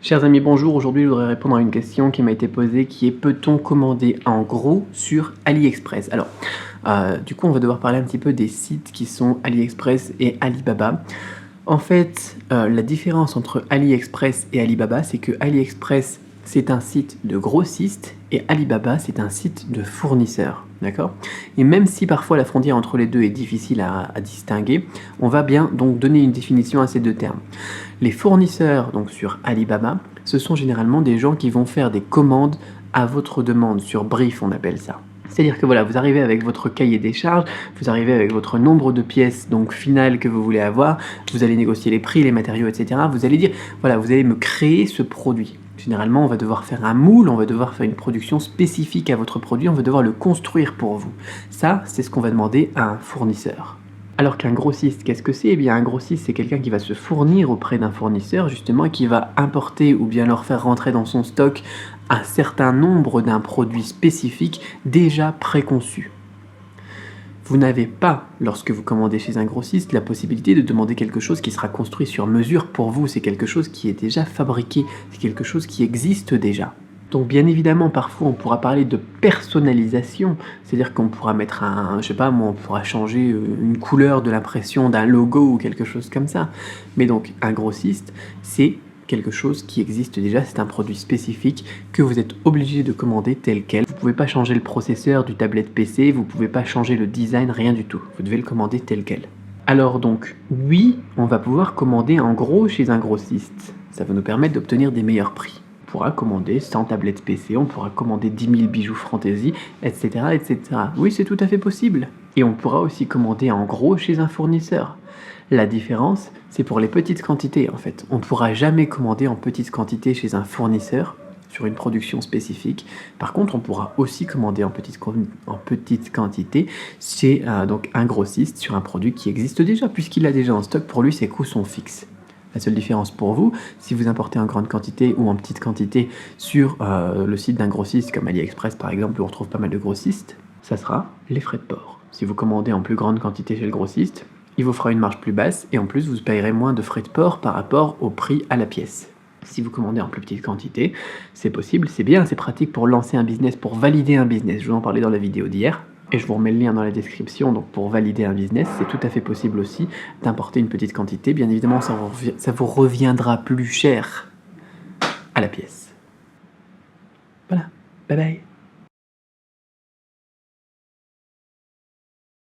Chers amis, bonjour. Aujourd'hui, je voudrais répondre à une question qui m'a été posée qui est: peut-on commander en gros sur AliExpress? Alors, du coup, on va devoir parler un petit peu des sites qui sont AliExpress et Alibaba. En fait, la différence entre AliExpress et Alibaba, c'est que AliExpress, c'est un site de grossiste et Alibaba, c'est un site de fournisseur. D'accord? Et même si parfois la frontière entre les deux est difficile à distinguer, on va bien donc donner une définition à ces deux termes. Les fournisseurs, donc sur Alibaba, ce sont généralement des gens qui vont faire des commandes à votre demande, sur brief on appelle ça. C'est-à-dire que voilà, vous arrivez avec votre cahier des charges, vous arrivez avec votre nombre de pièces donc finales que vous voulez avoir, vous allez négocier les prix, les matériaux, etc. Vous allez dire, voilà, vous allez me créer ce produit. Généralement, on va devoir faire un moule, on va devoir faire une production spécifique à votre produit, on va devoir le construire pour vous. Ça, c'est ce qu'on va demander à un fournisseur. Alors qu'un grossiste, qu'est-ce que c'est? Eh bien, un grossiste, c'est quelqu'un qui va se fournir auprès d'un fournisseur, justement, et qui va importer ou bien leur faire rentrer dans son stock un certain nombre d'un produit spécifique déjà préconçu. Vous n'avez pas, lorsque vous commandez chez un grossiste, la possibilité de demander quelque chose qui sera construit sur mesure pour vous. C'est quelque chose qui est déjà fabriqué, c'est quelque chose qui existe déjà. Donc bien évidemment, parfois on pourra parler de personnalisation, c'est-à-dire qu'on pourra mettre je sais pas moi, on pourra changer une couleur de l'impression d'un logo ou quelque chose comme ça. Mais donc un grossiste, c'est quelque chose qui existe déjà, c'est un produit spécifique que vous êtes obligé de commander tel quel. Vous ne pouvez pas changer le processeur du tablette PC, vous ne pouvez pas changer le design, rien du tout. Vous devez le commander tel quel. Alors donc, oui, on va pouvoir commander en gros chez un grossiste. Ça va nous permettre d'obtenir des meilleurs prix. On pourra commander 100 tablettes PC, on pourra commander 10 000 bijoux fantaisie, etc., etc. Oui, c'est tout à fait possible. Et on pourra aussi commander en gros chez un fournisseur. La différence, c'est pour les petites quantités en fait. On ne pourra jamais commander en petites quantités chez un fournisseur sur une production spécifique. Par contre, on pourra aussi commander en petite quantité chez donc un grossiste sur un produit qui existe déjà, puisqu'il a déjà en stock. Pour lui, ses coûts sont fixes. La seule différence pour vous, si vous importez en grande quantité ou en petite quantité sur le site d'un grossiste comme AliExpress par exemple, où on retrouve pas mal de grossistes, ça sera les frais de port. Si vous commandez en plus grande quantité chez le grossiste, il vous fera une marge plus basse et en plus vous payerez moins de frais de port par rapport au prix à la pièce. Si vous commandez en plus petite quantité, c'est possible, c'est bien, c'est pratique pour lancer un business, pour valider un business. Je vous en parlais dans la vidéo d'hier. Et je vous remets le lien dans la description, donc pour valider un business, c'est tout à fait possible aussi d'importer une petite quantité. Bien évidemment, ça vous reviendra plus cher à la pièce. Voilà, bye bye.